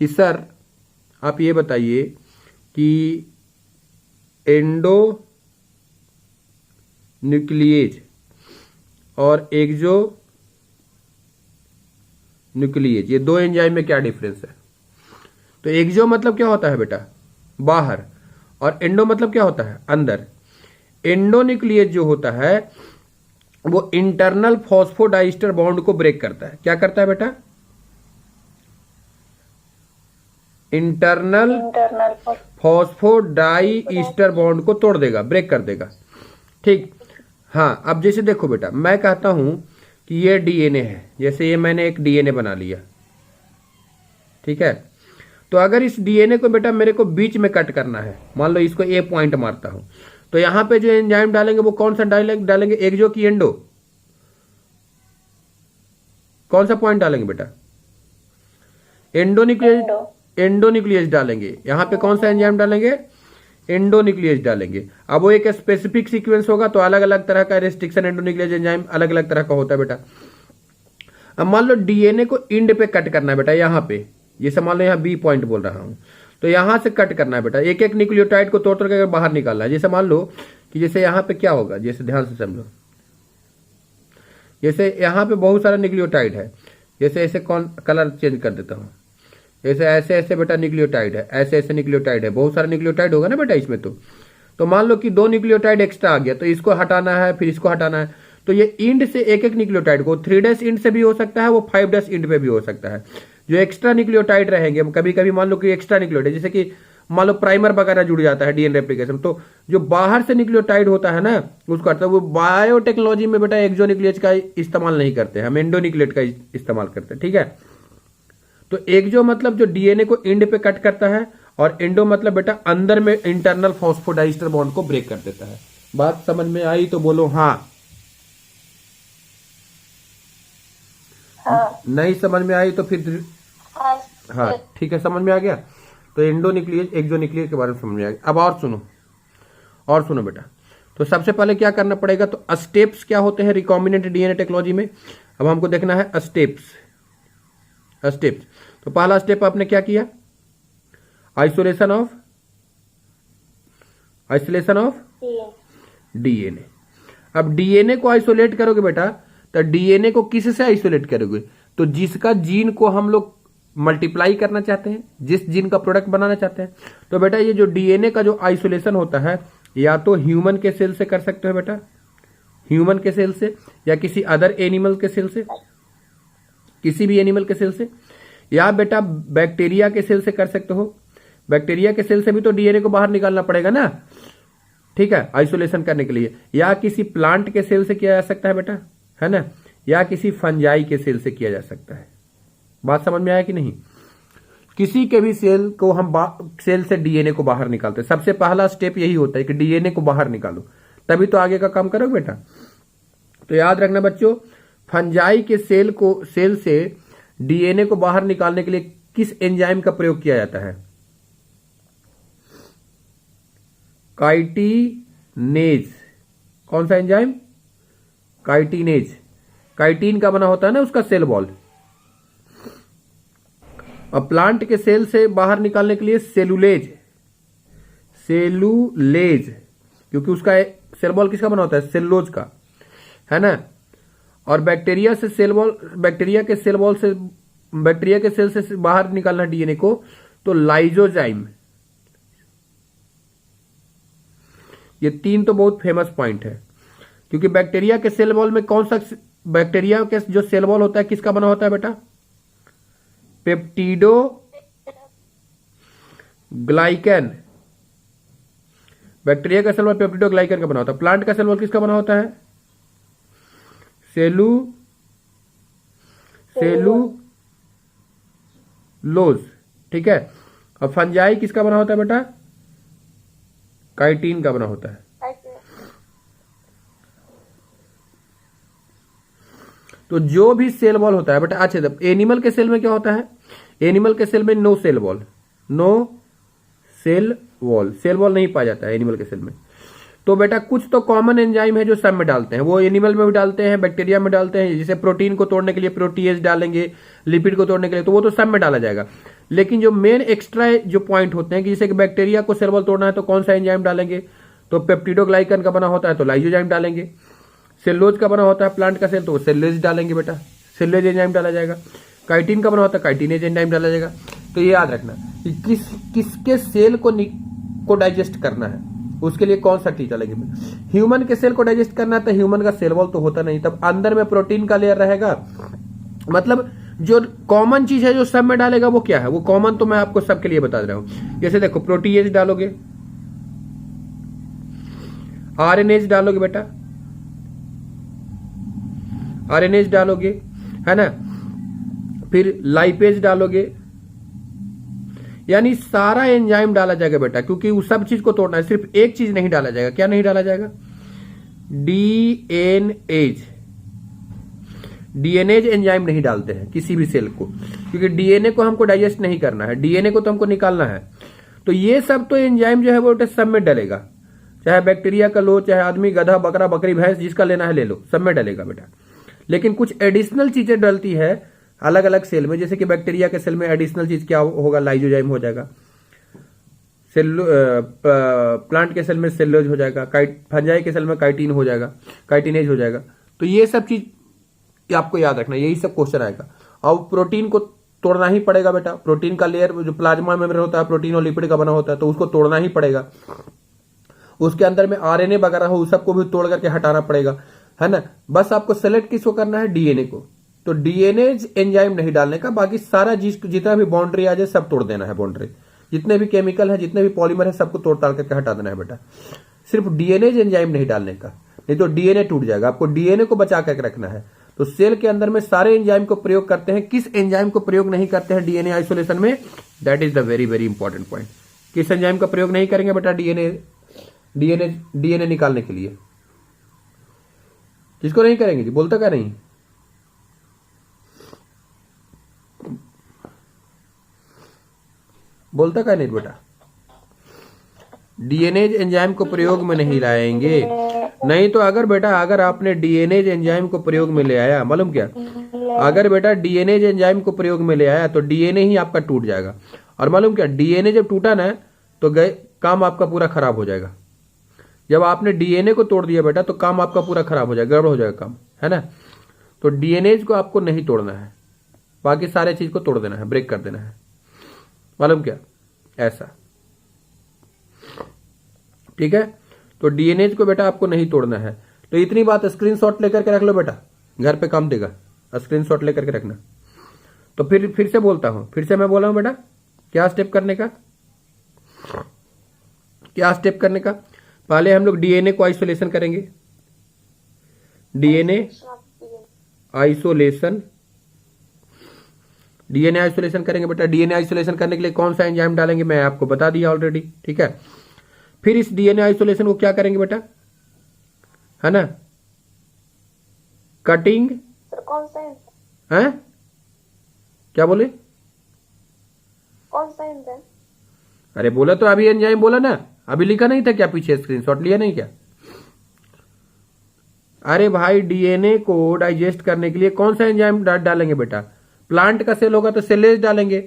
कि सर आप ये बताइए कि एंडो न्यूक्लिएज और एक्सो न्यूक्लिएज, ये दो एंजाइम में क्या डिफरेंस है? तो एक्सो मतलब क्या होता है बेटा? बाहर, और एंडो मतलब क्या होता है? अंदर। एंडो न्यूक्लिएज जो होता है वो इंटरनल फॉस्फोडाइस्टर बॉन्ड को ब्रेक करता है। क्या करता है बेटा? इंटरनल फॉस्फोडाइस्टर बॉन्ड को तोड़ देगा, ब्रेक कर देगा। ठीक। हाँ, अब जैसे देखो बेटा, मैं कहता हूं कि ये डीएनए है, जैसे ये मैंने एक डीएनए बना लिया, ठीक है। तो अगर इस डीएनए को बेटा मेरे को बीच में कट करना है, मान लो इसको ए पॉइंट मारता हूं, तो यहां पे जो एंजाइम डालेंगे वो कौन सा डालेंगे? एक्सो की एंडो? कौन सा पॉइंट डालेंगे बेटा? एंडोन्यूक्लियस डालेंगे। यहां पे कौन सा एंजाइम डालेंगे? एंडोन्यूक्लियस डालेंगे। अब वो एक स्पेसिफिक सीक्वेंस होगा, तो अलग अलग तरह का रेस्ट्रिक्शन एंडोन्यूक्लियस एंजाइम अलग अलग तरह का होता है बेटा। अब मान लो डीएनए को इंड पे कट करना है बेटा, यहां पे, जैसे मान लो यहां बी पॉइंट बोल रहा हूं, तो यहां से कट करना है बेटा, एक एक न्यूक्लियोटाइड को तोड़ तोड़ के बाहर निकालना है। जैसे मान लो कि जैसे यहां पे क्या होगा, जैसे ध्यान से समझो, जैसे यहां पे बहुत सारा न्यूक्लियोटाइड है, जैसे ऐसे कौन कलर चेंज कर देता हूं, ऐसे ऐसे ऐसे बेटा न्यूक्लियोटाइड है, ऐसे ऐसे न्यूक्लियोटाइड है, बहुत सारा न्यूक्लियोटाइड होगा ना बेटा इसमें। तो मान लो कि दो न्यूक्लियोटाइड एक्स्ट्रा आ गया, तो इसको हटाना है, फिर इसको हटाना है। तो ये इंड से एक एक न्यूक्लियोटाइड को 3' इंड से भी हो सकता है, वो 5' इंड पे भी हो सकता है। जो एक्स्ट्रा न्यूक्लियोटाइड रहेंगे, कभी कभी मान लो कि एक्स्ट्रा न्यूक्लियोटाइड, जैसे कि मान लो प्राइमर वगैरह जुड़ जाता है डीएनए रेप्लिकेशन, तो जो बाहर से न्यूक्लियोटाइड होता है ना उसको करता है। वो बायोटेक्नोलॉजी में बेटा एक्सोन्यूक्लियस का इस्तेमाल नहीं करते, हम एंडोन्यूक्लियेट का इस्तेमाल करते हैं, ठीक है। तो एक्सो मतलब जो डीएनए को इंड पे कट करता है, और एंडो मतलब बेटा अंदर में इंटरनल फॉस्फोडाइस्टर बॉन्ड को ब्रेक कर देता है। बात समझ में आई तो बोलो हाँ। नहीं समझ में आई तो फिर हाँ ठीक है, समझ में आ गया। तो एंडोन्यूक्लियस एक्सोन्यूक्लियस के बारे में समझ में आ गया। अब और सुनो बेटा, तो सबसे पहले क्या करना पड़ेगा? तो स्टेप्स क्या होते हैं रिकॉम्बिनेंट डीएनए टेक्नोलॉजी में? अब हमको देखना है स्टेप्स। तो पहला स्टेप आपने क्या किया? Isolation of DNA. अब डीएनए को आइसोलेट करोगे बेटा, तो डीएनए को किससे आइसोलेट करोगे? तो जिसका जीन को हम लोग मल्टीप्लाई करना चाहते हैं, जिस जीन का प्रोडक्ट बनाना चाहते हैं। तो बेटा ये जो डीएनए का जो आइसोलेशन होता है, या तो ह्यूमन के सेल से कर सकते हो बेटा, ह्यूमन के सेल से, या किसी अदर एनिमल के सेल से, किसी भी एनिमल के सेल से, या बेटा बैक्टीरिया के सेल से कर सकते हो। बैक्टीरिया के सेल से भी तो डीएनए को बाहर निकालना पड़ेगा ना, ठीक है, आइसोलेशन करने के लिए। या किसी प्लांट के सेल से किया जा सकता है बेटा, है ना, या किसी फंजाई के सेल से किया जा सकता है। बात समझ में आया कि नहीं? किसी के भी सेल को हम सेल से डीएनए को बाहर निकालते हैं। सबसे पहला स्टेप यही होता है कि डीएनए को बाहर निकालो, तभी तो आगे का काम करोगे बेटा। तो याद रखना बच्चों, फंजाई के सेल से डीएनए को बाहर निकालने के लिए किस एंजाइम का प्रयोग किया जाता है? काइटिनेज। कौन सा एंजाइम? काइटिनेज। काइटिन का बना होता है ना उसका सेल वॉल। और प्लांट के सेल से बाहर निकालने के लिए सेलुलेज, क्योंकि उसका सेल वॉल किसका बना होता है? सेलुलोज का, है ना। और बैक्टीरिया के सेल से बाहर निकालना डीएनए को, तो लाइजोजाइम। ये तीन तो बहुत फेमस पॉइंट है, क्योंकि बैक्टीरिया के सेल वॉल में कौन सा, बैक्टीरिया के जो सेल वॉल होता है किसका बना होता है बेटा? पेप्टिडो ग्लाइकन। बैक्टीरिया का सेल वॉल पेप्टिडो ग्लाइकन का बना होता है। प्लांट का सेल वॉल किसका बना होता है? सेलुलोज, ठीक है। और फंजाई किसका बना होता है बेटा? काइटिन का बना होता है। तो जो भी सेल वॉल होता है बेटा, अच्छा जब एनिमल के सेल में क्या होता है? एनिमल के सेल में नो सेल वॉल नहीं पाया जाता है एनिमल के सेल में। तो बेटा कुछ तो कॉमन एंजाइम है जो सब में डालते हैं, वो एनिमल में भी डालते हैं, बैक्टीरिया में डालते हैं। जैसे प्रोटीन को तोड़ने के लिए प्रोटीएज डालेंगे, लिपिड को तोड़ने के लिए, तो वो तो सब में डाला जाएगा। लेकिन जो मेन एक्स्ट्रा जो पॉइंट होते हैं कि जैसे कि बैक्टीरिया को सेल वॉल तोड़ना है तो कौन सा एंजाइम डालेंगे, तो पेप्टिडोग्लाइकन का बना होता है तो लाइसोजाइम डालेंगे। सेल्यूलोज का बना होता है प्लांट का सेल तो सेल्यूलोज डालेंगे बेटा, सेल्यूलोज एंजाइम डाला जाएगा। काइटिन का बना होता है काइटिनेज एंजाइम डाला जाएगा। तो ये याद रखना कि किसके सेल को डाइजेस्ट करना है, उसके लिए कौन सा चीज डालेंगे। ह्यूमन के सेल को डाइजेस्ट करना है तो ह्यूमन का सेल वॉल तो होता नहीं, तब अंदर में प्रोटीन का लेयर रहेगा। मतलब जो कॉमन चीज है जो सब में डालेगा वो क्या है, वो कॉमन तो मैं आपको सबके लिए बता रहा हूं। जैसे देखो प्रोटीएज डालोगे, आरएनएज डालोगे बेटा, आरएनएज डालोगे है ना, फिर लाइपेज डालोगे, यानी सारा एंजाइम डाला जाएगा बेटा, क्योंकि उस सब चीज को तोड़ना है। सिर्फ एक चीज नहीं डाला जाएगा। क्या नहीं डाला जाएगा? डीएनएज। डीएनएज एंजाइम नहीं डालते हैं किसी भी सेल को, क्योंकि डीएनए को हमको डाइजेस्ट नहीं करना है, डीएनए को तो हमको निकालना है। तो ये सब तो एंजाइम जो है वो सब में डलेगा, चाहे बैक्टीरिया का लो, चाहे आदमी, गधा, बकरा, बकरी, भैंस, जिसका लेना है ले लो, सब में डलेगा बेटा। लेकिन कुछ एडिशनल चीजें डलती है अलग अलग सेल में। जैसे कि बैक्टीरिया के सेल में एडिशनल चीज क्या होगा, लाइसोजाइम हो जाएगा। प्लांट के सेल में सेल्यूलोज हो जाएगा, फंजाई के सेल में काइटिन हो जाएगा, काइटिनेज हो जाएगा। तो ये सब चीज आपको याद रखना, यही सब क्वेश्चन आएगा। और प्रोटीन को तोड़ना ही पड़ेगा बेटा, प्रोटीन का लेयर जो प्लाज्मा मेम्ब्रेन होता है प्रोटीन और लिपिड का बना होता है, तो उसको तोड़ना ही पड़ेगा। उसके अंदर में आरएनए वगैरह हो, उस सबको भी तोड़ करके हटाना पड़ेगा, है ना। बस आपको सेलेक्ट किसको करना है, डीएनए को। तो डीएनए एंजाइम नहीं डालने का, बाकी सारा जितना भी बाउंड्री आ जाए सब तोड़ देना है। बाउंड्री जितने भी केमिकल है, जितने भी पॉलीमर है, सबको तोड़ ताड़ करके हटा देना है बेटा। सिर्फ डीएनए एंजाइम नहीं डालने का, नहीं तो डीएनए टूट जाएगा। आपको डीएनए को बचा करके रखना है। तो सेल के अंदर में सारे एंजाइम को प्रयोग करते हैं, किस एंजाइम को प्रयोग नहीं करते हैं डीएनए आइसोलेशन में, that is the very very important point. किस एंजाइम का प्रयोग नहीं करेंगे बेटा डीएनए निकालने के लिए, किसको नहीं करेंगे जी, बोलता क्या नहीं? बोलता क्या नहीं बेटा? डीएनए एंजाइम को प्रयोग में नहीं लाएंगे। नहीं तो अगर बेटा अगर आपने डीएनए एंजाइम को प्रयोग में ले आया, मालूम क्या, अगर बेटा डीएनए एंजाइम को प्रयोग में ले आया तो डीएनए ही आपका टूट जाएगा। और मालूम क्या, डीएनए जब टूटा ना तो काम आपका पूरा खराब हो जाएगा। जब आपने डीएनए को तोड़ दिया बेटा तो काम आपका पूरा खराब हो जाएगा, गड़बड़ हो जाएगा काम, है ना। तो डीएनए को आपको नहीं तोड़ना है, बाकी सारे चीज को तोड़ देना है, ब्रेक कर देना है, मालूम क्या, ऐसा। ठीक है, तो डीएनए को बेटा आपको नहीं तोड़ना है। तो इतनी बात स्क्रीनशॉट लेकर के रख लो बेटा, घर पे काम देगा, स्क्रीनशॉट लेकर के रखना। तो फिर से बोलता हूं, फिर से मैं बोला हूं बेटा, क्या स्टेप करने का, क्या स्टेप करने का। पहले हम लोग डीएनए को आइसोलेशन करेंगे, डीएनए आइसोलेशन, डीएनए आइसोलेशन करेंगे बेटा। डीएनए आइसोलेशन करने के लिए कौन सा एंजाइम डालेंगे मैं आपको बता दिया ऑलरेडी, ठीक है। फिर इस डीएनए आइसोलेशन को क्या करेंगे बेटा, है ना, कटिंग, कौन सा है, क्या बोले, कौन सा एंजाइम? अरे बोला तो अभी एंजाइम बोला ना, अभी लिखा नहीं था क्या, पीछे स्क्रीनशॉट लिया नहीं क्या? अरे भाई डीएनए को डाइजेस्ट करने के लिए कौन सा एंजाइम डालेंगे बेटा? प्लांट का सेल होगा तो सेलेज डालेंगे,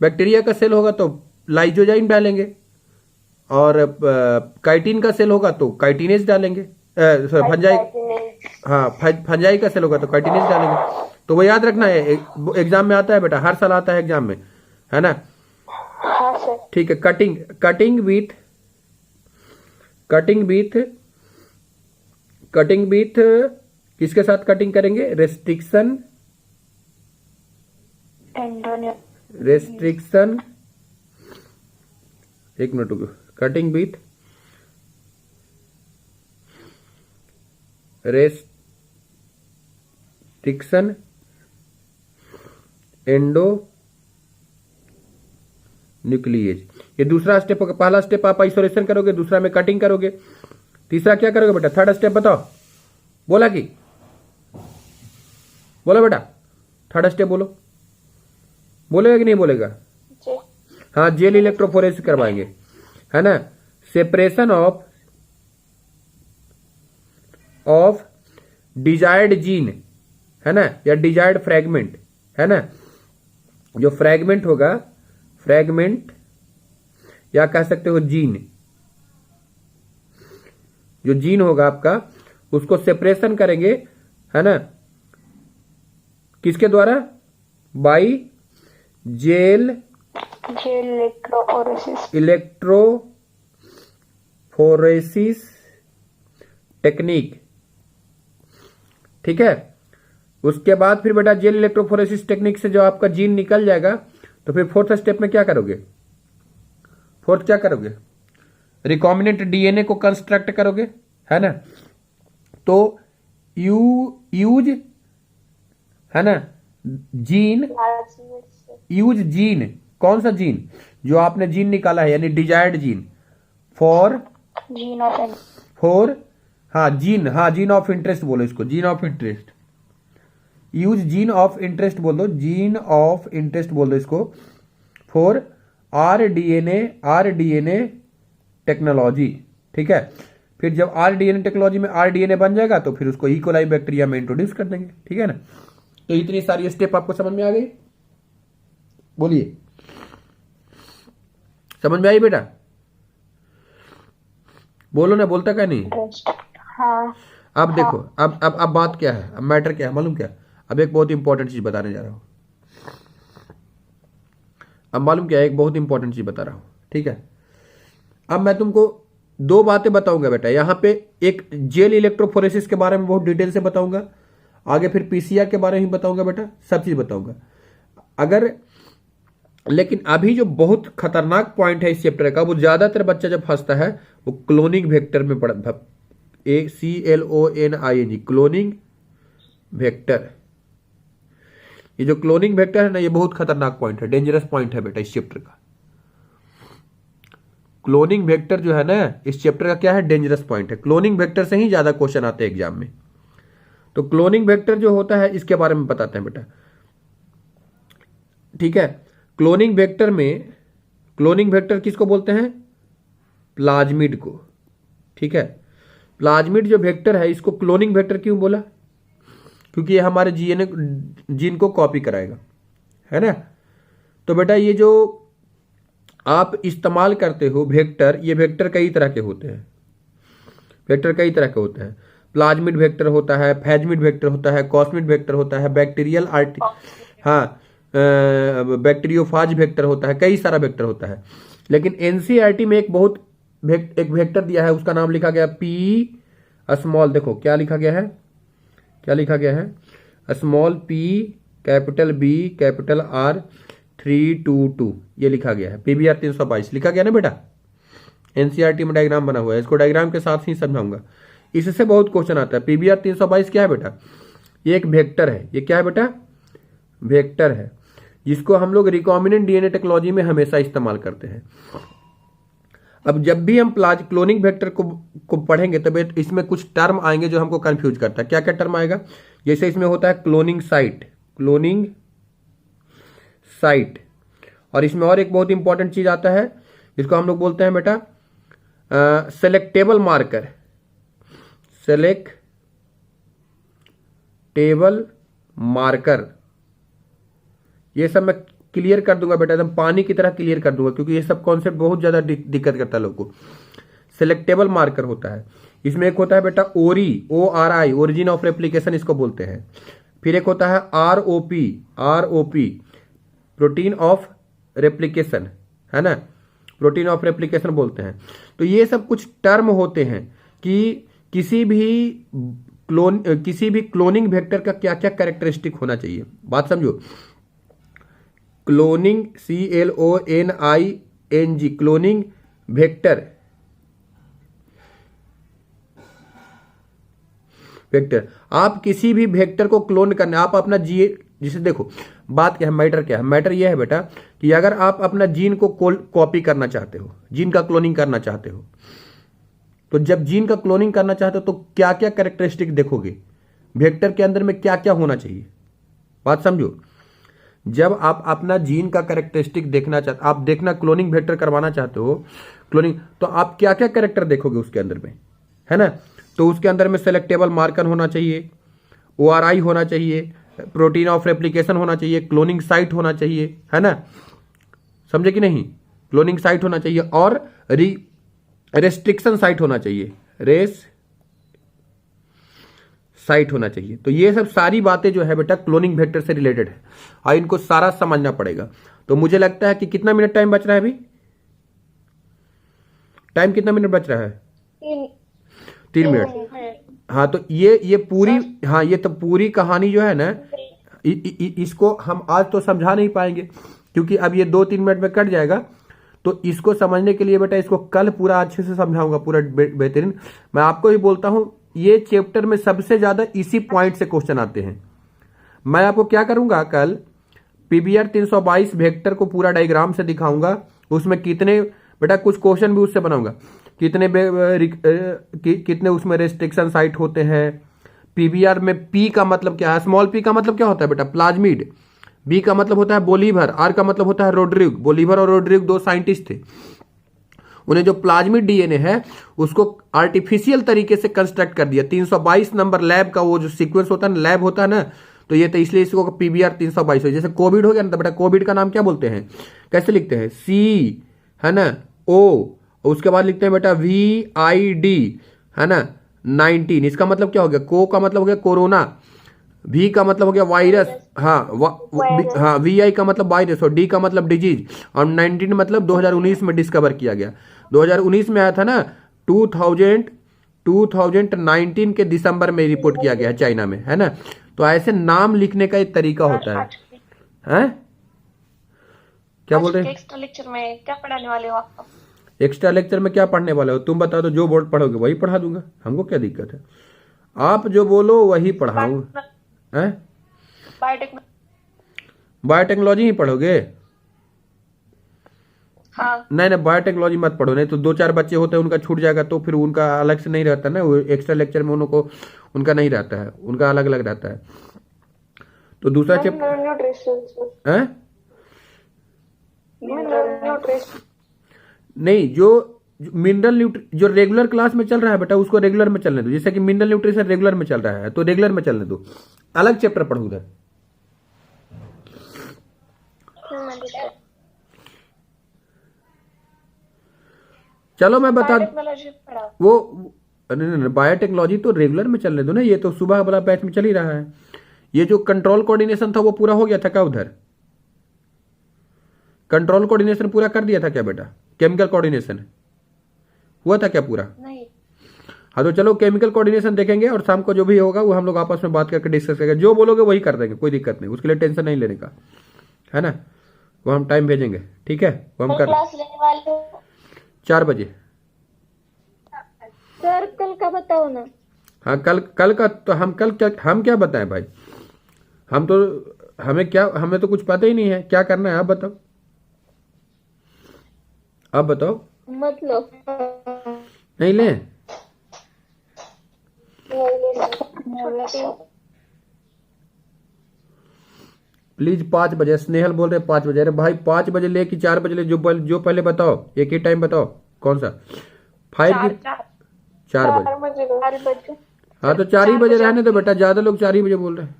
बैक्टीरिया का सेल होगा तो लाइसोजाइम डालेंगे, और काइटिन का सेल होगा तो काइटिनेज डालेंगे, फंजाई, हाँ फंजाई का सेल होगा तो काइटिनेज डालेंगे। तो वो याद रखना है, एग्जाम में आता है बेटा, हर साल आता है एग्जाम में, है ना। हाँ सर। ठीक है, कटिंग विथ किसके साथ कटिंग करेंगे, रेस्ट्रिक्शन, एक मिनट रुको, cutting with restriction endo nuclease. ये दूसरा स्टेप होगा। पहला स्टेप आप आइसोलेशन करोगे, दूसरा में कटिंग करोगे, तीसरा क्या करोगे बेटा, थर्ड स्टेप बताओ, बोला कि बोला बेटा, थर्ड स्टेप बोलो, बोलेगा कि नहीं बोलेगा? हाँ, जेल इलेक्ट्रोफोरेसिस करवाएंगे, है ना। सेपरेशन ऑफ डिजायर्ड जीन, है ना, या डिजायर्ड फ्रेगमेंट, है ना, जो फ्रैगमेंट होगा, फ्रैगमेंट या कह सकते हो जीन, जो जीन होगा आपका उसको सेपरेशन करेंगे, है ना, किसके द्वारा? By gel electrophoresis technique. ठीक है, उसके बाद फिर बेटा जेल इलेक्ट्रोफोरेसिस टेक्निक से जो आपका जीन निकल जाएगा तो फिर फोर्थ स्टेप में क्या करोगे? फोर्थ क्या करोगे? रिकॉम्बिनेंट डीएनए को कंस्ट्रक्ट करोगे, है ना। तो यूज, है ना, जीन, यूज जीन, कौन सा जीन? जो आपने जीन निकाला है यानी डिजायर्ड जीन, फॉर जीन, हाँ जीन ऑफ इंटरेस्ट बोलो इसको, gene of interest. Use gene of interest बोल दो, जीन ऑफ इंटरेस्ट बोल दो इसको, फॉर आरडीएनए टेक्नोलॉजी। ठीक है, फिर जब आरडीएनए टेक्नोलॉजी में आरडीएनए बन जाएगा तो फिर उसको इकोलाई बैक्टीरिया में इंट्रोड्यूस कर देंगे। ठीक है ना, तो इतनी सारी स्टेप आपको समझ में आ गई? बोलिए, समझ में आई बेटा? बोलो ना, बोलता क्या नहीं? हाँ। अब देखो, अब बात क्या है, अब मैटर क्या है मालूम क्या? अब एक बहुत इंपॉर्टेंट चीज बताने जा रहा हूं। अब मालूम क्या है, एक बहुत इंपॉर्टेंट चीज बता रहा हूं। ठीक है, अब मैं तुमको दो बातें बताऊंगा बेटा। यहां पे एक जेल इलेक्ट्रोफोरेसिस के बारे में बहुत डिटेल से बताऊंगा, आगे फिर पीसीआर के बारे में बताऊंगा बेटा, सब चीज बताऊंगा। अगर लेकिन अभी जो बहुत खतरनाक पॉइंट है इस चैप्टर का, वो ज्यादातर बच्चा जब फंसता है वो क्लोनिंग वेक्टर में पड़ा, CLONING, क्लोनिंग वेक्टर। ये जो क्लोनिंग वेक्टर है ना, ये बहुत खतरनाक पॉइंट है, डेंजरस पॉइंट है बेटा इस चैप्टर का। क्लोनिंग वेक्टर जो है ना इस चैप्टर का क्या है, डेंजरस पॉइंट है। क्लोनिंग वेक्टर से ही ज्यादा क्वेश्चन आते हैं एग्जाम में। तो क्लोनिंग वेक्टर जो होता है इसके बारे में बताते हैं बेटा। ठीक है, क्लोनिंग वेक्टर में, क्लोनिंग वेक्टर किसको बोलते हैं? प्लाज्मिड को। ठीक है, प्लाज्मिड जो वेक्टर है इसको क्लोनिंग वेक्टर क्यों बोला? क्योंकि ये हमारे जीन को कॉपी कराएगा, है ना। तो बेटा ये जो आप इस्तेमाल करते हो वेक्टर, ये वेक्टर कई तरह के होते हैं, वेक्टर कई तरह के होते हैं। प्लाज्मिड वेक्टर होता है, फैजमिड वेक्टर होता है, कॉस्मिड वेक्टर होता है, बैक्टीरियल बैक्टीरियोफाज वेक्टर होता है, कई सारा वेक्टर होता है। लेकिन एनसीईआरटी में एक वेक्टर दिया है, उसका नाम लिखा गया पी स्मॉल। देखो क्या लिखा गया है, क्या लिखा गया है? Small P capital B capital R 322, ये लिखा गया है। PBR 322 लिखा गया ना बेटा, एनसीईआरटी में डायग्राम बना हुआ है, इसको डायग्राम के साथ ही समझाऊंगा। इससे बहुत क्वेश्चन आता है। PBR 322 क्या है बेटा? ये एक वेक्टर है। ये क्या है बेटा? वेक्टर है, जिसको हम लोग रिकॉम्बिनेंट डीएनए टेक्नोलॉजी में हमेशा इस्तेमाल करते हैं। अब जब भी हम क्लोनिंग वेक्टर को पढ़ेंगे तब इसमें कुछ टर्म आएंगे जो हमको कंफ्यूज करता है। क्या क्या टर्म आएगा? जैसे इसमें होता है क्लोनिंग साइट, क्लोनिंग साइट, और इसमें और एक बहुत इंपॉर्टेंट चीज आता है जिसको हम लोग बोलते हैं बेटा सेलेक्टेबल मार्कर, सेलेक्टेबल मार्कर। ये सब मैं क्लियर कर दूंगा बेटा, एकदम पानी की तरह क्लियर कर दूंगा, क्योंकि ये सब कॉन्सेप्ट बहुत ज्यादा दिक्कत करता है लोगों को। सेलेक्टेबल मार्कर होता है, इसमें एक होता है बेटा ORI, ओरिजिन ऑफ रेप्लिकेशन इसको बोलते हैं। फिर एक होता है ROP, प्रोटीन ऑफ रेप्लिकेशन, है ना, प्रोटीन ऑफ रेप्लिकेशन बोलते हैं। तो ये सब कुछ टर्म होते हैं कि किसी भी क्लोनिंग वेक्टर का क्या क्या कैरेक्टरिस्टिक होना चाहिए। बात समझो, क्लोनिंग CLONING, क्लोनिंग वेक्टर, आप किसी भी वेक्टर को क्लोन करना, आप अपना जिसे देखो, बात क्या है, मैटर क्या है? मैटर यह है बेटा कि अगर आप अपना जीन को कॉपी करना चाहते हो, जीन का क्लोनिंग करना चाहते हो, तो जब जीन का क्लोनिंग करना चाहते हो तो क्या क्या कैरेक्टरिस्टिक देखोगे, वेक्टर के अंदर में क्या क्या होना चाहिए। बात समझो, जब आप अपना जीन का कैरेक्टरिस्टिक देखना चाहते, आप देखना क्लोनिंग वेक्टर करवाना चाहते हो क्लोनिंग, तो आप क्या क्या कैरेक्टर देखोगे उसके अंदर में, है ना। तो उसके अंदर में सेलेक्टेबल मार्कर होना चाहिए, ORI होना चाहिए, प्रोटीन ऑफ रेप्लिकेशन होना चाहिए, क्लोनिंग साइट होना चाहिए, है ना, समझे कि नहीं, क्लोनिंग साइट होना चाहिए और रेस्ट्रिक्शन साइट होना चाहिए, साइट होना चाहिए। तो ये सब सारी बातें जो है बेटा क्लोनिंग वेक्टर से रिलेटेड है और इनको सारा समझना पड़ेगा। तो मुझे लगता है कि कितना मिनट टाइम बच रहा है अभी, टाइम कितना मिनट बच रहा है, 3 मिनट। हाँ तो ये पूरी, हाँ ये तो पूरी कहानी जो है ना, इसको हम आज तो समझा नहीं पाएंगे क्योंकि अब ये 2-3 मिनट में कट जाएगा। तो इसको समझने के लिए बेटा इसको कल पूरा अच्छे से समझाऊंगा, पूरा बेहतरीन। मैं आपको ही बोलता हूं ये चैप्टर में सबसे ज्यादा इसी पॉइंट से क्वेश्चन आते हैं। मैं आपको क्या करूंगा, कल पीबीआर 322 वेक्टर को पूरा डायग्राम से दिखाऊंगा, उसमें कितने बेटा कुछ क्वेश्चन भी उससे बनाऊंगा, कितने उसमें रेस्ट्रिक्शन साइट होते हैं। पीबीआर में पी का मतलब क्या है, स्मॉल पी का मतलब क्या होता है बेटा, प्लाज्मिड। बी का मतलब होता है बोलीवर, आर का मतलब होता है रोड्रिग। बोलीवर और रोड्रिग 2 साइंटिस्ट थे, उन्हें जो प्लाज्मिड डीएनए है उसको आर्टिफिशियल तरीके से कंस्ट्रक्ट कर दिया। 322 नंबर लैब का वो जो सीक्वेंस होता है ना, लैब होता है ना, तो ये तो इसलिए इसको पीबीआर 322 हो। जैसे कोविड हो गया ना, तो बेटा कोविड का नाम क्या बोलते हैं, कैसे लिखते हैं, सी है ना, ओ, उसके बाद लिखते हैं बेटा VID, है ना, 19। इसका मतलब क्या हो गया, को का मतलब हो गया कोरोना, V का मतलब हो गया वायरस, हाँ हाँ, VI का मतलब वायरस और D का मतलब डिजीज, और 19 मतलब 2019 में डिस्कवर किया गया। 2019 में आया था ना, 2019 के दिसंबर में रिपोर्ट किया गया है चाइना में, है ना। तो ऐसे नाम लिखने का एक तरीका होता है, हैं? क्या बोल रहे हैं, एक्स्ट्रा लेक्चर में क्या पढ़ाने वाले हो आप? एक्स्ट्रा लेक्चर में क्या पढ़ने वाले हो तुम बता दो, जो बोर्ड पढ़ोगे वही पढ़ा दूंगा, हमको क्या दिक्कत है, आप जो बोलो वही पढ़ाऊंगा। हैं, बायोटेक्नोलॉजी ही पढ़ोगे? हाँ। नहीं बायोटेक्नोलॉजी मत पढ़ो, नहीं तो 2-4 बच्चे होते हैं उनका छूट जाएगा, तो फिर उनका अलग से नहीं रहता ना, वो एक्स्ट्रा लेक्चर में उनको उनका नहीं रहता है, उनका अलग अलग रहता है। तो दूसरा चैप्टर है नहीं, जो मिनरल जो रेगुलर क्लास में चल रहा है बेटा उसको रेगुलर में चलने दो। जैसे कि मिनरल न्यूट्रिशन रेगुलर में चल रहा है तो रेगुलर में चलने दो, अलग चैप्टर पढ़ो उधर। चलो मैं बता वो बायोटेक्नोलॉजी तो रेगुलर में चलने दो ना, ये तो सुबह वाला बैच में चल ही रहा है। ये जो कंट्रोल कोऑर्डिनेशन था वो पूरा हो गया था क्या उधर, कंट्रोल कोऑर्डिनेशन पूरा कर दिया था क्या बेटा, केमिकल कोऑर्डिनेशन हुआ था क्या पूरा? नहीं। हाँ तो चलो केमिकल कोऑर्डिनेशन देखेंगे और शाम को जो भी होगा वो हम लोग आपस में बात करके डिस्कस करेंगे, जो बोलोगे वही कर देंगे, कोई दिक्कत नहीं, उसके लिए टेंशन नहीं लेने का, है ना। वो हम टाइम भेजेंगे, ठीक है, वो हम कर क्लास लेने वाले हो? 4 बजे। सर कल का बताओ ना। हाँ कल का तो हम क्या बताएं भाई, हम तो हमें तो कुछ पता ही नहीं है क्या करना है, आप बताओ, आप बताओ। मतलब नहीं ले प्लीज 5 बजे, स्नेहल बोल रहे 5 बजे। अरे भाई 5 बजे ले कि 4 बजे ले, जो पहले बताओ, एक ही टाइम बताओ कौन सा, 5 की 4 बजे। हाँ तो 4 ही बजे रहने दो बेटा, ज्यादा लोग 4 ही बजे बोल रहे हैं।